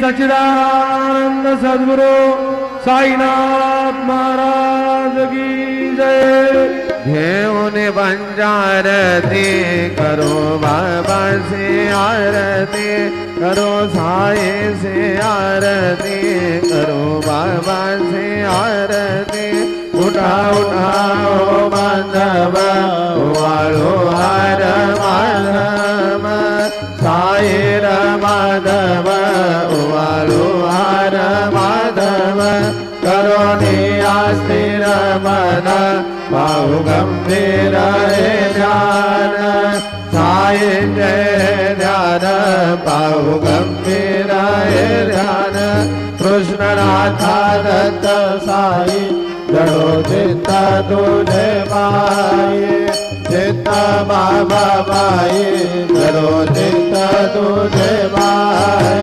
सच्चिदानंद सद्गुरु साईनाथ महाराज की जय। घेऊन बंजारती करो बाबा से आरती, करो साई से आरती, करो बाबा से आरती। उठा उठाओ माधव वालो हर माधव, साई माधव वालो हर माधव। करो निस्थिर मन बाहु गंभीर ध्यान, साई जय ध्यान बाहु गंभीर ध्यान। कृष्ण राधा दत्त साई जड़ो चित्त तुझे पाए, चित्त बाबा पाए जड़ो चित्त तुझे पाए।